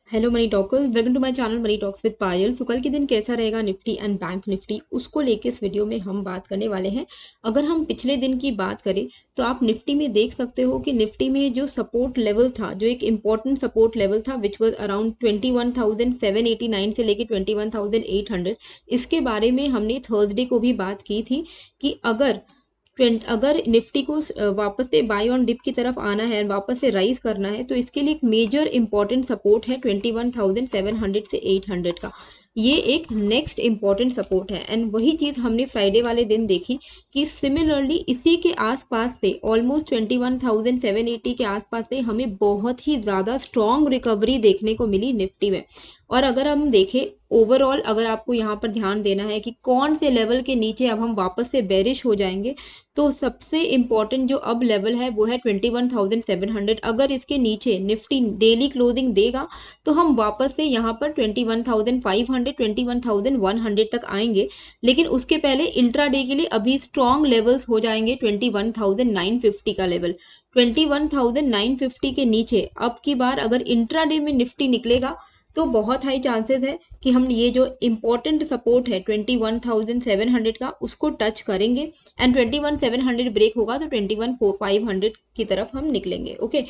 Hello money talkers, welcome to my channel money talks with Payal. So कल के दिन कैसा रहेगा निफ्टी एंड बैंक निफ्टी, उसको लेके इस वीडियो में हम बात करने वाले हैं। अगर हम पिछले दिन की बात करें तो आप निफ्टी में देख सकते हो कि निफ्टी में जो सपोर्ट लेवल था, जो एक इम्पॉर्टेंट सपोर्ट लेवल था विच वाज अराउंड 21,789 से लेके 21,800। इसके बारे में हमने थर्सडे को भी बात की थी कि अगर निफ्टी को वापस से बाय ऑन डिप की तरफ आना है, वापस से राइज करना है, तो इसके लिए एक मेजर इंपॉर्टेंट सपोर्ट है 21,700 से 800 का। ये एक नेक्स्ट इंपॉर्टेंट सपोर्ट है एंड वही चीज हमने फ्राइडे वाले दिन देखी कि सिमिलरली इसी के आसपास से ऑलमोस्ट 21,780 के आसपास से हमें बहुत ही ज्यादा स्ट्रॉन्ग रिकवरी देखने को मिली निफ्टी में। और अगर हम देखें ओवरऑल, अगर आपको यहाँ पर ध्यान देना है कि कौन से लेवल के नीचे अब हम वापस से बेरिश हो जाएंगे, तो सबसे इम्पॉर्टेंट जो अब लेवल है वो है 21,700। अगर इसके नीचे निफ्टी डेली क्लोजिंग देगा तो हम वापस से यहाँ पर 21,500 21,100 तक आएंगे। लेकिन उसके पहले इंट्राडे के लिए अभी स्ट्रॉन्ग लेवल्स हो जाएंगे 21,950 का लेवल। 21,950 के नीचे अब की बार अगर इंट्राडे में निफ्टी निकलेगा तो बहुत हाई चांसेस है कि हम ये जो इम्पोर्टेंट सपोर्ट है 21,700 का उसको टच करेंगे एंड 21,700 ब्रेक होगा तो 21,500 की तरफ हम निकलेंगे। ओके।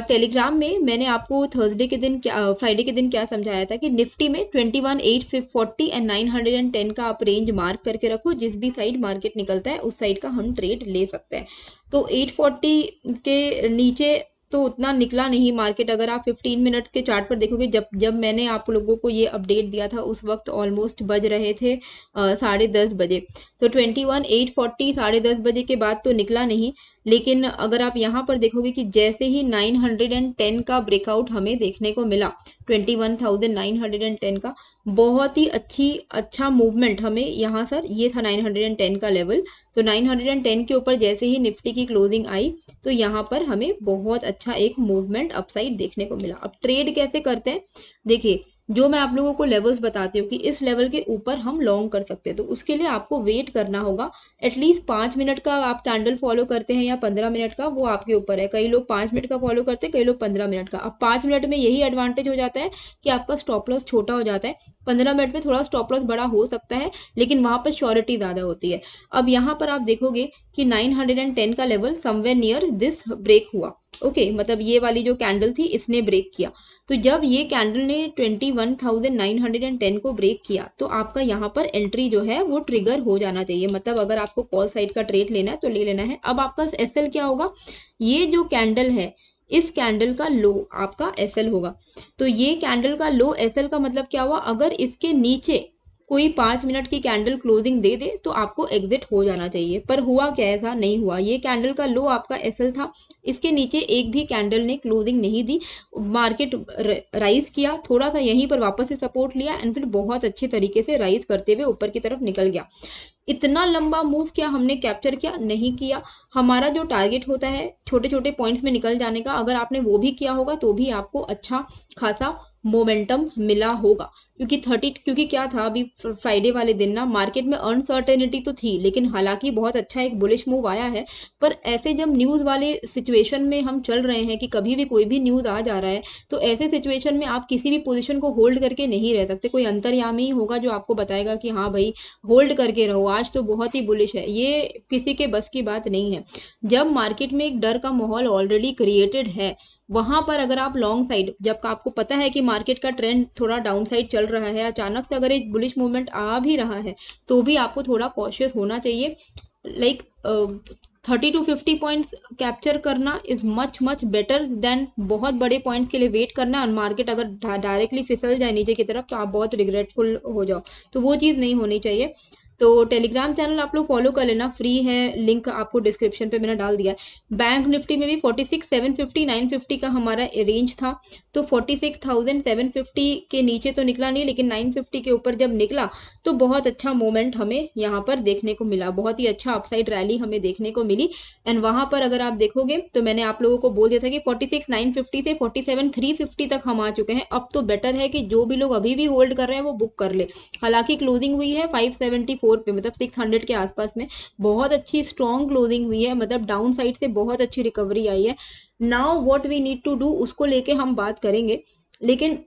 टेलीग्राम में मैंने आपको थर्सडे के दिन फ्राइडे के दिन क्या समझाया था कि निफ्टी में 21,840 एंड 910 का आप रेंज मार्क करके रखो। जिस भी साइड मार्केट निकलता है उस साइड का हम ट्रेड ले सकते हैं। तो 840 के नीचे तो उतना निकला नहीं मार्केट। अगर आप 15 मिनट के चार्ट पर देखोगे, जब जब मैंने आप लोगों को ये अपडेट दिया था उस वक्त ऑलमोस्ट बज रहे थे 10:30 बजे। तो 21,840 10:30 बजे के बाद तो निकला नहीं। लेकिन अगर आप यहाँ पर देखोगे कि जैसे ही 910 का ब्रेकआउट हमें देखने को मिला, 21,910 का बहुत ही अच्छा मूवमेंट हमें यहाँ सर ये था 910 का लेवल। तो 910 के ऊपर जैसे ही निफ्टी की क्लोजिंग आई तो यहाँ पर हमें बहुत अच्छा एक मूवमेंट अपसाइड देखने को मिला। अब ट्रेड कैसे करते हैं, देखिए जो मैं आप लोगों को लेवल्स बताती हूँ कि इस लेवल के ऊपर हम लॉन्ग कर सकते हैं, तो उसके लिए आपको वेट करना होगा। एटलीस्ट 5 मिनट का आप कैंडल फॉलो करते हैं या 15 मिनट का, वो आपके ऊपर है। कई लोग 5 मिनट का फॉलो करते हैं, कई लोग 15 मिनट का। अब 5 मिनट में यही एडवांटेज हो जाता है कि आपका स्टॉप लॉस छोटा हो जाता है। 15 मिनट में थोड़ा स्टॉप लॉस बड़ा हो सकता है लेकिन वहां पर श्योरिटी ज्यादा होती है। अब यहाँ पर आप देखोगे कि 910 का level somewhere near this break हुआ। ओके, मतलब ये वाली जो कैंडल थी इसने ब्रेक किया। तो जब ये कैंडल ने 21,910 को ब्रेक किया तो आपका यहाँ पर एंट्री जो है वो ट्रिगर हो जाना चाहिए। मतलब अगर आपको कॉल साइड का ट्रेड लेना है तो ले लेना है। अब आपका एसएल क्या होगा, ये जो कैंडल है इस कैंडल का लो आपका एसएल होगा। तो ये कैंडल का लो एसएल का मतलब क्या हुआ, अगर इसके नीचे कोई 5 मिनट की कैंडल क्लोजिंग दे दे तो आपको एग्जिट हो जाना चाहिए। पर हुआ क्या, ऐसा नहीं हुआ। ये कैंडल का लो आपका एसएल था, इसके नीचे एक भी कैंडल ने क्लोजिंग नहीं दी। मार्केट राइज किया, थोड़ा सा यहीं पर वापस से सपोर्ट लिया एंड फिर बहुत अच्छे तरीके से राइज करते हुए ऊपर की तरफ निकल गया। इतना लंबा मूव क्या हमने कैप्चर किया, नहीं किया। हमारा जो टारगेट होता है छोटे छोटे पॉइंट्स में निकल जाने का, अगर आपने वो भी किया होगा तो भी आपको अच्छा खासा मोमेंटम मिला होगा। क्योंकि क्या था, अभी फ्राइडे वाले दिन ना मार्केट में अनसर्टेनिटी तो थी, लेकिन हालांकि बहुत अच्छा एक बुलिश मूव आया है। पर ऐसे जब न्यूज वाले सिचुएशन में हम चल रहे हैं कि कभी भी कोई भी न्यूज आ जा रहा है, तो ऐसे सिचुएशन में आप किसी भी पोजीशन को होल्ड करके नहीं रह सकते। कोई अंतर्यामी ही होगा जो आपको बताएगा कि हाँ भाई होल्ड करके रहो, आज तो बहुत ही बुलिश है। ये किसी के बस की बात नहीं है। जब मार्केट में एक डर का माहौल ऑलरेडी क्रिएटेड है, वहां पर अगर आप लॉन्ग साइड, जब आपको पता है कि मार्केट का ट्रेंड थोड़ा डाउन साइड चल रहा है, अचानक से अगर एक बुलिश मूवमेंट आ भी रहा है तो भी आपको थोड़ा कॉशियस होना चाहिए। लाइक 30 to 50 पॉइंट्स कैप्चर करना is much much better than बहुत बड़े पॉइंट्स के लिए वेट करना। और मार्केट अगर डायरेक्टली फिसल जाए नीचे की तरफ तो आप बहुत रिग्रेटफुल हो जाओ, तो वो चीज़ नहीं होनी चाहिए। तो टेलीग्राम चैनल आप लोग फॉलो कर लेना, फ्री है, लिंक आपको डिस्क्रिप्शन पे मैंने डाल दिया है। बैंक निफ्टी में भी 46,750 950 का हमारा रेंज था। तो 46,750 के नीचे तो निकला नहीं, लेकिन 950 के ऊपर जब निकला तो बहुत अच्छा मोमेंट हमें यहाँ पर देखने को मिला, बहुत ही अच्छा अपसाइड रैली हमें देखने को मिली। एंड वहां पर अगर आप देखोगे तो मैंने आप लोगों को बोल दिया था कि 46,950 से 47,350 तक हम आ चुके हैं। अब तो बेटर है कि जो भी लोग अभी भी होल्ड कर रहे हैं वो बुक कर ले। हालांकि क्लोजिंग हुई है 574 पे, मतलब 600 के आसपास में। बहुत अच्छी स्ट्रॉन्ग क्लोजिंग हुई है, मतलब डाउन साइड से बहुत अच्छी रिकवरी आई है। Now what we need to do उसको लेके हम बात करेंगे। लेकिन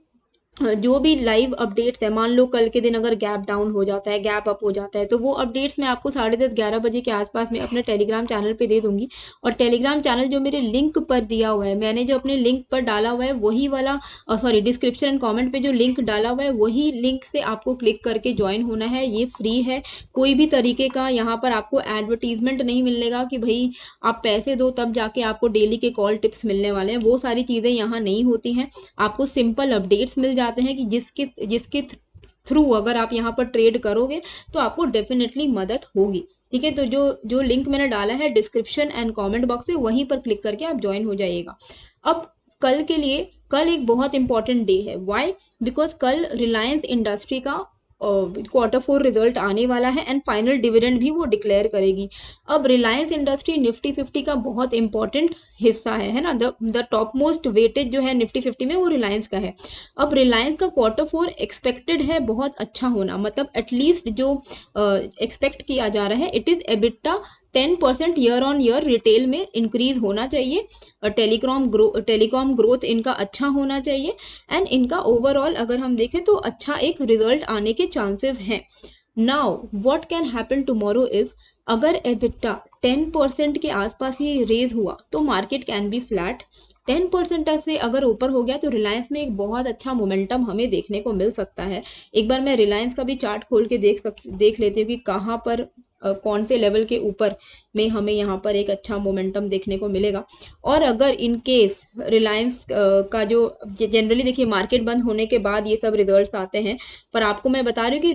जो भी लाइव अपडेट्स है, मान लो कल के दिन अगर गैप डाउन हो जाता है, गैप अप हो जाता है, तो वो अपडेट्स मैं आपको 10:30-11 बजे के आसपास में अपने टेलीग्राम चैनल पे दे दूंगी। और टेलीग्राम चैनल जो मेरे लिंक पर दिया हुआ है, मैंने जो अपने लिंक पर डाला हुआ है वही वाला, सॉरी, डिस्क्रिप्शन एंड कमेंट पे जो लिंक डाला हुआ है वही लिंक से आपको क्लिक करके ज्वाइन होना है। ये फ्री है, कोई भी तरीके का यहाँ पर आपको एडवर्टीजमेंट नहीं मिलेगा कि भाई आप पैसे दो तब जाके आपको डेली के कॉल टिप्स मिलने वाले हैं, वो सारी चीज़ें यहाँ नहीं होती हैं। आपको सिंपल अपडेट्स मिल जाते हैं कि जिसके जिसके थ्रू अगर आप यहाँ पर ट्रेड करोगे तो आपको डेफिनेटली मदद होगी। ठीक है, तो जो जो लिंक मैंने डाला है डिस्क्रिप्शन एंड कमेंट बॉक्स में, वहीं पर क्लिक करके आप ज्वाइन हो जाइएगा। अब कल के लिए, कल एक बहुत इंपॉर्टेंट डे है। व्हाई? बिकॉज कल रिलायंस इंडस्ट्री का Q4 रिजल्ट आने वाला है एंड फाइनल डिविडेंड भी वो डिक्लेयर करेगी। अब रिलायंस इंडस्ट्री निफ्टी 50 का बहुत इंपॉर्टेंट हिस्सा है ना, द टॉप मोस्ट वेटेज जो है निफ्टी 50 में वो रिलायंस का है। अब रिलायंस का Q4 एक्सपेक्टेड है बहुत अच्छा होना, मतलब एटलीस्ट जो एक्सपेक्ट किया जा रहा है, it is EBITDA 10% year on year retail में इंक्रीज होना चाहिए, और टेलीकॉम ग्रोथ इनका अच्छा होना चाहिए, एंड इनका ओवरऑल अगर हम देखें तो अच्छा एक रिजल्ट आने के चांसेस हैं। Now what can happen tomorrow is, अगर एबिटा 10% के आसपास ही रेज हुआ तो मार्केट कैन बी फ्लैट। 10% से अगर ऊपर हो गया तो रिलायंस में एक बहुत अच्छा मोमेंटम हमें देखने को मिल सकता है। एक बार मैं रिलायंस का भी चार्ट खोल के देख लेती हूँ कि कहाँ पर कौन से लेवल के ऊपर में हमें यहाँ पर एक अच्छा मोमेंटम देखने को मिलेगा। और अगर इन केस रिलायंस का जो जनरली देखिए मार्केट बंद होने के बाद ये सब रिजल्ट्स आते हैं, पर आपको मैं बता रही हूँ कि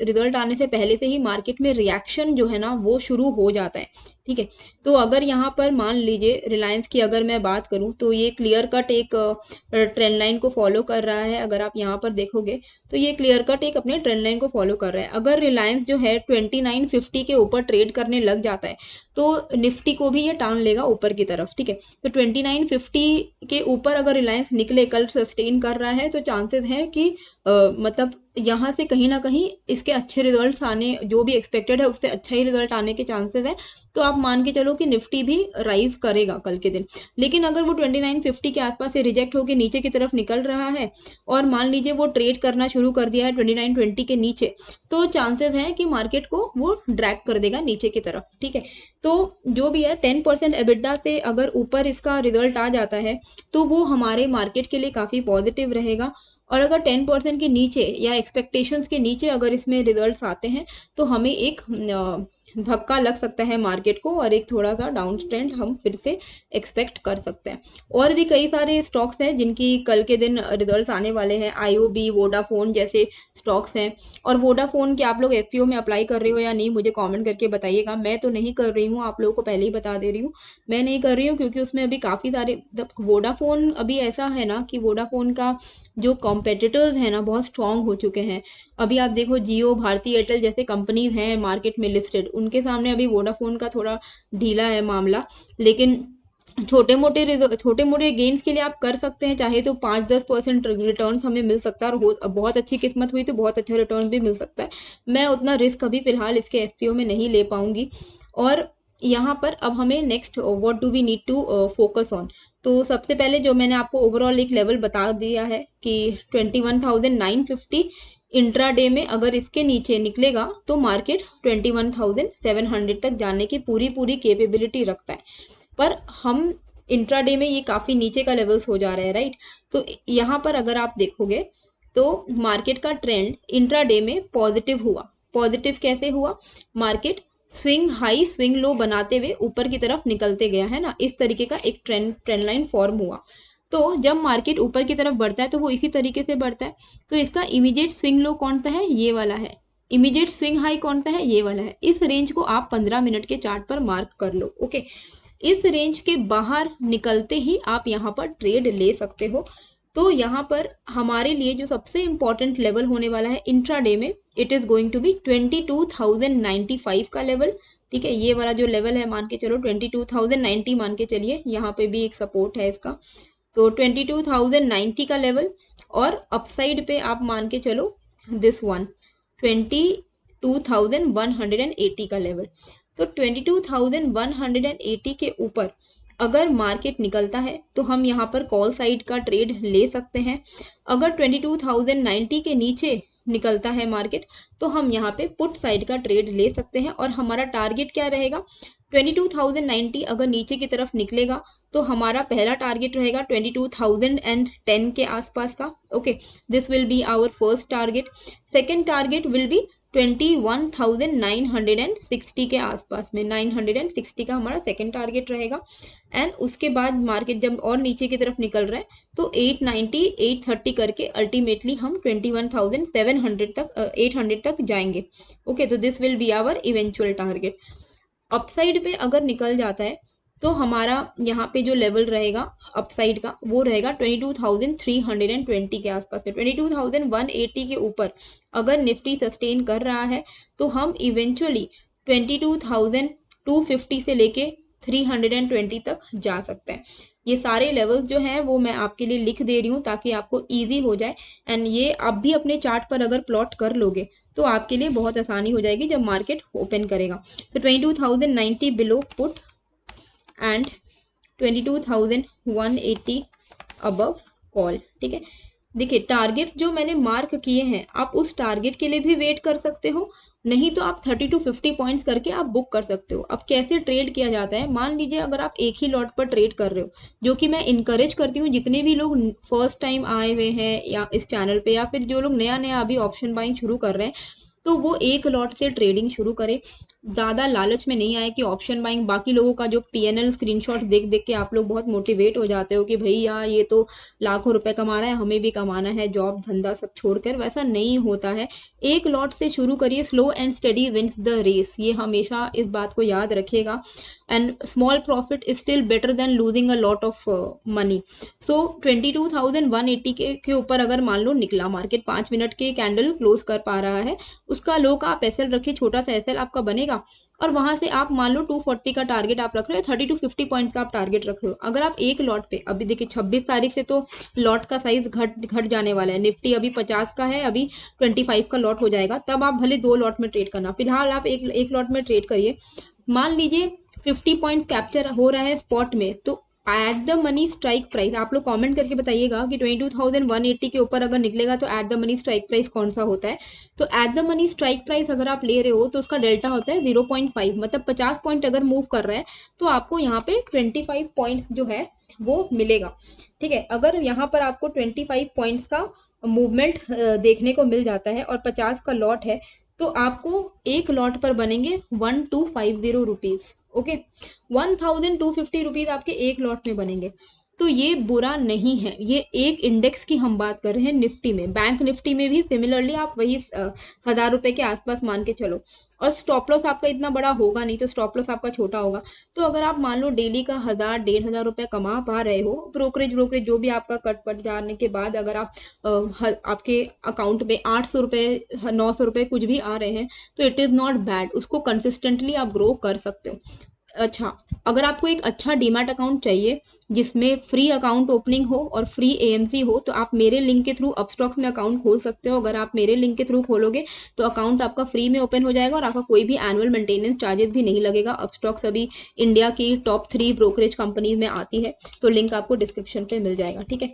रिजल्ट आने से पहले से ही मार्केट में रिएक्शन जो है ना वो शुरू हो जाता है। ठीक है, तो अगर यहाँ पर मान लीजिए रिलायंस की अगर मैं बात करूँ तो ये क्लियर कट एक ट्रेंड लाइन को फॉलो कर रहा है। अगर आप यहाँ पर देखोगे तो ये क्लियर कट एक अपने ट्रेंड लाइन को फॉलो कर रहा है। अगर रिलायंस जो है 2950 के ऊपर ट्रेड करने लग जाता है तो निफ्टी को भी ये टान लेगा ऊपर की तरफ। ठीक है, तो 2950 के ऊपर अगर रिलायंस निकले, कल सस्टेन कर रहा है, तो चांसेस है कि मतलब यहाँ से कहीं ना कहीं इसके अच्छे रिजल्ट्स आने, जो भी एक्सपेक्टेड है उससे अच्छा ही रिजल्ट आने के चांसेस है। तो आप मान के चलो कि निफ्टी भी राइज करेगा कल के दिन। लेकिन अगर वो 2950 के आसपास से रिजेक्ट होकर नीचे की तरफ निकल रहा है और मान लीजिए वो ट्रेड करना शुरू कर दिया है 2920 के नीचे, तो चांसेस हैं कि मार्केट को वो ड्रैग कर देगा नीचे की तरफ। ठीक है, तो जो भी है 10% एबिटा से अगर ऊपर इसका रिजल्ट आ जाता है तो वो हमारे मार्केट के लिए काफ़ी पॉजिटिव रहेगा। और अगर 10% के नीचे या एक्सपेक्टेशंस के नीचे अगर इसमें रिजल्ट्स आते हैं तो हमें एक धक्का लग सकता है मार्केट को, और एक थोड़ा सा डाउन ट्रेंड हम फिर से एक्सपेक्ट कर सकते हैं। और भी कई सारे स्टॉक्स हैं जिनकी कल के दिन रिजल्ट्स आने वाले हैं, आईओबी, वोडाफोन जैसे स्टॉक्स हैं। और वोडाफोन के आप लोग एफपीओ में अप्लाई कर रहे हो या नहीं, मुझे कमेंट करके बताइएगा। मैं तो नहीं कर रही हूँ, आप लोगों को पहले ही बता दे रही हूँ, मैं नहीं कर रही हूँ, क्योंकि उसमें अभी काफ़ी सारे, वोडाफोन अभी ऐसा है ना कि वोडाफोन का जो कॉम्पिटिटर्स हैं ना बहुत स्ट्रांग हो चुके हैं। अभी आप देखो जियो, भारती एयरटेल जैसे कंपनीज हैं मार्केट में लिस्टेड, उनके सामने अभी वोडाफोन का थोड़ा ढीला है मामला। लेकिन छोटे मोटे गेन्स के लिए आप कर सकते हैं, चाहे तो 5-10% रिटर्न हमें मिल सकता है, और बहुत अच्छी किस्मत हुई तो बहुत अच्छा रिटर्न भी मिल सकता है। मैं उतना रिस्क अभी फिलहाल इसके एफपीओ में नहीं ले पाऊंगी। और यहाँ पर अब हमें next what do we need to focus on. तो सबसे पहले जो मैंने आपको ओवरऑल एक लेवल बता दिया है कि 21,950 इंट्राडे में अगर इसके नीचे निकलेगा तो मार्केट 21,700 तक जाने की पूरी कैपेबिलिटी रखता है। पर हम इंट्राडे में ये काफ़ी नीचे का लेवल्स हो जा रहा है, राइट। तो यहाँ पर अगर आप देखोगे तो मार्केट का ट्रेंड इंट्राडे में पॉजिटिव हुआ। पॉजिटिव कैसे हुआ? Market swing high swing low बनाते हुए ऊपर की तरफ निकलते गया है ना, इस तरीके का एक ट्रेंड लाइन फॉर्म हुआ। तो जब मार्केट ऊपर की तरफ बढ़ता है तो वो इसी तरीके से बढ़ता है। तो इसका इमीडिएट स्विंग लो कौन सा है? ये वाला है। इमीडिएट स्विंग हाई कौन सा है? ये वाला है। इस रेंज को आप 15 मिनट के चार्ट पर मार्क कर लो। ओके, इस रेंज के बाहर निकलते ही आप यहाँ पर ट्रेड ले सकते हो। तो यहाँ पर हमारे लिए जो सबसे इंपॉर्टेंट लेवल होने वाला है इंट्राडे में, it is going to be 22,095 का लेवल। ठीक है, ये वाला जो लेवल है मान के चलो 22,090 मान के चलिए, यहाँ पे भी एक सपोर्ट है इसका, तो 22,090 का लेवल। और अपसाइड पे आप मान के चलो दिस वन 22,180 का लेवल। तो 22,180 के ऊपर अगर मार्केट निकलता है तो हम यहाँ पर कॉल साइड का ट्रेड ले सकते हैं। अगर 22,090 के नीचे निकलता है मार्केट तो हम यहाँ पे पुट साइड का ट्रेड ले सकते हैं। और हमारा टारगेट क्या रहेगा, 22,090 अगर नीचे की तरफ निकलेगा तो हमारा पहला टारगेट रहेगा 22,010 के आसपास का। Okay, this will be our first target. Second target will be 21,960 के आसपास में, 960 का हमारा सेकेंड टारगेट रहेगा। एंड उसके बाद मार्केट जब और नीचे की तरफ निकल रहा है तो 890 830 करके अल्टीमेटली हम 21,700 तक 800 तक जाएंगे। ओके, तो this will be our eventual target. Upside पे अगर निकल जाता है तो हमारा यहाँ पे जो लेवल रहेगा अपसाइड का वो रहेगा 22,320 के आसपास में। 22,180 के ऊपर अगर निफ्टी सस्टेन कर रहा है तो हम इवेंचुअली 22,250 से लेके 320 तक जा सकते हैं। ये सारे लेवल्स जो हैं वो मैं आपके लिए लिख दे रही हूँ ताकि आपको ईजी हो जाए। एंड ये आप भी अपने चार्ट पर अगर प्लॉट कर लोगे तो आपके लिए बहुत आसानी हो जाएगी जब मार्केट ओपन करेगा। तो 22,090 below put and 22,180 above call. ठीक है, देखिए टारगेट्स जो मैंने मार्क किए हैं आप उस टारगेट के लिए भी वेट कर सकते हो, नहीं तो आप 30 to 50 पॉइंट्स करके आप बुक कर सकते हो। अब कैसे ट्रेड किया जाता है, मान लीजिए अगर आप एक ही लॉट पर ट्रेड कर रहे हो, जो कि मैं इनकरेज करती हूँ जितने भी लोग फर्स्ट टाइम आए हुए हैं या इस चैनल पे या फिर जो लोग नया नया अभी ऑप्शन बाइंग शुरू कर रहे हैं, तो वो एक लॉट से ट्रेडिंग शुरू करें। ज़्यादा लालच में नहीं आए कि ऑप्शन बाइंग बाकी लोगों का जो PNL स्क्रीनशॉट देख देख के आप लोग बहुत मोटिवेट हो जाते हो कि भैया ये तो लाखों रुपए कमा रहा है, हमें भी कमाना है, जॉब धंधा सब छोड़कर। वैसा नहीं होता है, एक लॉट से शुरू करिए। Slow and steady wins the race, ये हमेशा इस बात को याद रखिएगा। And small profit is still better than losing a lot of money. So 22,180 के ऊपर अगर मान लो निकला मार्केट, 5 मिनट के कैंडल क्लोज कर पा रहा है, उसका लो का आप एसएल रखिए, छोटा सा एसएल आपका बनेगा। और वहां से आप मान लो 240 का टारगेट आप रख रहे हो, 30 to 50 पॉइंट्स का आप टारगेट रख रहे हो। अगर आप एक लॉट पे, अभी देखिए 26 तारीख से तो लॉट का साइज घट जाने वाला है। निफ्टी अभी 50 का है, अभी 25 का लॉट हो जाएगा, तब आप भले 2 लॉट में ट्रेड करना, फिलहाल आप एक लॉट में ट्रेड करिए। मान लीजिए 50 पॉइंट्स कैप्चर हो रहा है स्पॉट में, तो at the money strike price आप लोग कमेंट करके बताइएगा कि 22,180 के ऊपर अगर निकलेगा तो at the money strike price कौन सा होता है। तो at the money strike price अगर आप ले रहे हो तो उसका डेल्टा होता है 0.5, मतलब 50 पॉइंट अगर मूव कर रहा है तो आपको यहाँ पे 25 पॉइंट्स जो है वो मिलेगा। ठीक है, अगर यहाँ पर आपको 25 पॉइंट्स का मूवमेंट देखने को मिल जाता है और 50 का लॉट है तो आपको एक लॉट पर बनेंगे 1250 रुपीज। ओके, 1250 रुपीज आपके एक लॉट में बनेंगे, तो ये बुरा नहीं है। ये एक इंडेक्स की हम बात कर रहे हैं निफ्टी में। बैंक निफ्टी में भी सिमिलरली आप वही 1,000 रुपए के आसपास मान के चलो, और स्टॉप लॉस आपका इतना बड़ा होगा नहीं, तो स्टॉप लॉस आपका छोटा होगा। तो अगर आप मान लो डेली का 1,000-1,500 रुपए कमा पा रहे हो, ब्रोकरेज जो भी आपका कट पट जाने के बाद अगर आप आपके अकाउंट में 800 रुपए 900 रुपए कुछ भी आ रहे हैं, तो इट इज़ नॉट बैड, उसको कंसिस्टेंटली आप ग्रो कर सकते हो। अच्छा, अगर आपको एक अच्छा डीमैट अकाउंट चाहिए जिसमें फ्री अकाउंट ओपनिंग हो और फ्री AMC हो, तो आप मेरे लिंक के थ्रू अपस्टॉक्स में अकाउंट खोल सकते हो। अगर आप मेरे लिंक के थ्रू खोलोगे तो अकाउंट आपका फ्री में ओपन हो जाएगा और आपका कोई भी एनुअल मेंटेनेंस चार्जेस भी नहीं लगेगा। अपस्टॉक्स अभी इंडिया की टॉप 3 ब्रोकरेज कंपनीज में आती है, तो लिंक आपको डिस्क्रिप्शन पे मिल जाएगा। ठीक है,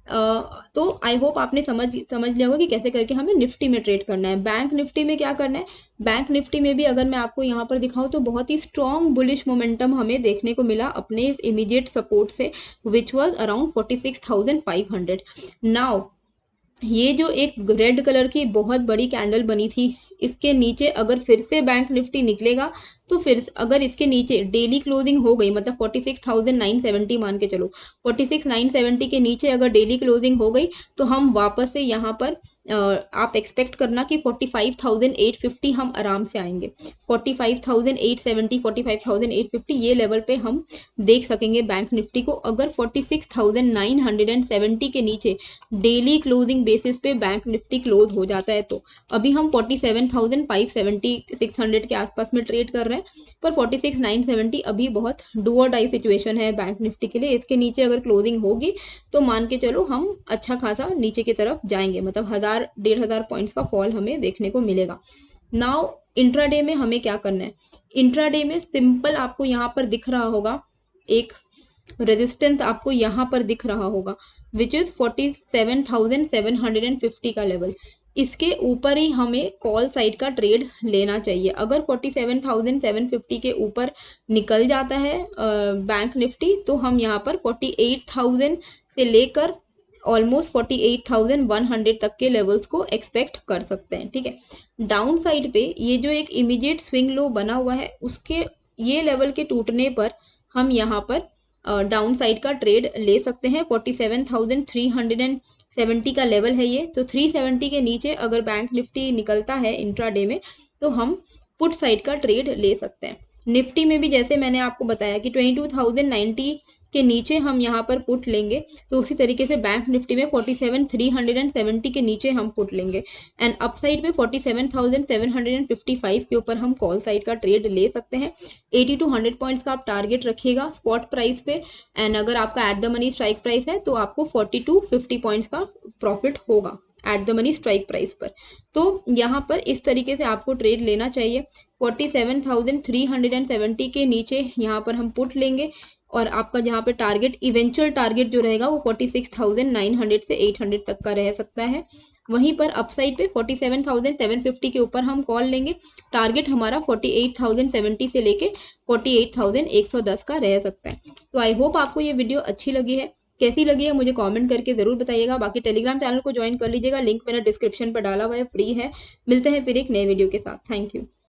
तो आई होप आपने समझ लिया होगा कि कैसे करके हमें निफ्टी में ट्रेड करना है। बैंक निफ्टी में क्या करना है, बैंक निफ्टी में भी अगर मैं आपको यहाँ पर दिखाऊं तो बहुत ही स्ट्रॉन्ग बुलिश मोमेंटम हमें देखने को मिला अपने इस इमीडिएट सपोर्ट से, विच वाज अराउंड 46,500। नाउ ये जो एक रेड कलर की बहुत बड़ी कैंडल बनी थी, इसके नीचे अगर फिर से बैंक निफ्टी निकलेगा तो फिर अगर इसके नीचे डेली क्लोजिंग हो गई, मतलब 46,970 मान के चलो, 46,970 के नीचे अगर डेली क्लोजिंग हो गई तो हम वापस से यहाँ पर आप एक्सपेक्ट करना कि 45,850 हम आराम से आएंगे। 45,870 45,850 ये लेवल पे हम देख सकेंगे बैंक निफ्टी को। अगर 46,970 के नीचे डेली क्लोजिंग बेसिस पे बैंक निफ्टी क्लोज हो जाता है, तो अभी हम 47,570 600 के आसपास में ट्रेड कर रहे हैं, पर 46,970 अभी बहुत डू और डाई सिचुएशन है बैंक निफ्टी के लिए। इसके नीचे अगर क्लोजिंग होगी तो मान के चलो हम अच्छा खासा नीचे की तरफ जाएंगे, मतलब 1,000-1,500 पॉइंट्स का फॉल हमें देखने को मिलेगा। नाउ इंट्राडे में हमें क्या करना है, इंट्राडे में सिंपल आपको यहाँ पर दिख रहा होगा एक रेजिस्टेंस आपको यहाँ पर दिख रहा होगा विच इज 47,750 का लेवल। इसके ऊपर ही हमें कॉल साइड का ट्रेड लेना चाहिए। अगर 47,750 के ऊपर निकल जाता है बैंक निफ्टी तो हम यहाँ पर 48,000 से लेकर ऑलमोस्ट 48,100 तक के लेवल्स को एक्सपेक्ट कर सकते हैं। ठीक है, डाउन साइड पे ये जो एक इमीडिएट स्विंग लो बना हुआ है उसके ये लेवल के टूटने पर हम यहाँ पर डाउन साइड का ट्रेड ले सकते हैं। 47,370 का लेवल है ये, तो 370 के नीचे अगर बैंक निफ्टी निकलता है इंट्राडे में तो हम पुट साइड का ट्रेड ले सकते हैं। निफ्टी में भी जैसे मैंने आपको बताया कि 22,090 के नीचे हम यहाँ पर पुट लेंगे, तो उसी तरीके से बैंक निफ्टी में 47,370 के नीचे हम पुट लेंगे एंड अप साइड पे 47,755 के ऊपर हम कॉल साइड का ट्रेड ले सकते हैं। 80 to 100 पॉइंट्स का आप टारगेट रखिएगा स्पॉट प्राइस पे एंड अगर आपका at the money strike price है तो आपको 40 to 50 पॉइंट्स का प्रॉफिट होगा at the money strike price पर। तो यहाँ पर इस तरीके से आपको ट्रेड लेना चाहिए। 47,370 के नीचे यहाँ पर हम पुट लेंगे और आपका जहाँ पे टारगेट इवेंचुअल टारगेट जो रहेगा वो 46,900 से 800 तक का रह सकता है। वहीं पर अपसाइड पे 47,750 के ऊपर हम कॉल लेंगे, टारगेट हमारा 48,070 से लेके 48,110 का रह सकता है। तो आई होप आपको ये वीडियो अच्छी लगी है। कैसी लगी है मुझे कमेंट करके जरूर बताइएगा। बाकी टेलीग्राम चैनल को ज्वाइन कर लीजिएगा, लिंक मैंने डिस्क्रिप्शन पर डाला हुआ है, फ्री है। मिलते हैं फिर एक नए वीडियो के साथ। Thank you.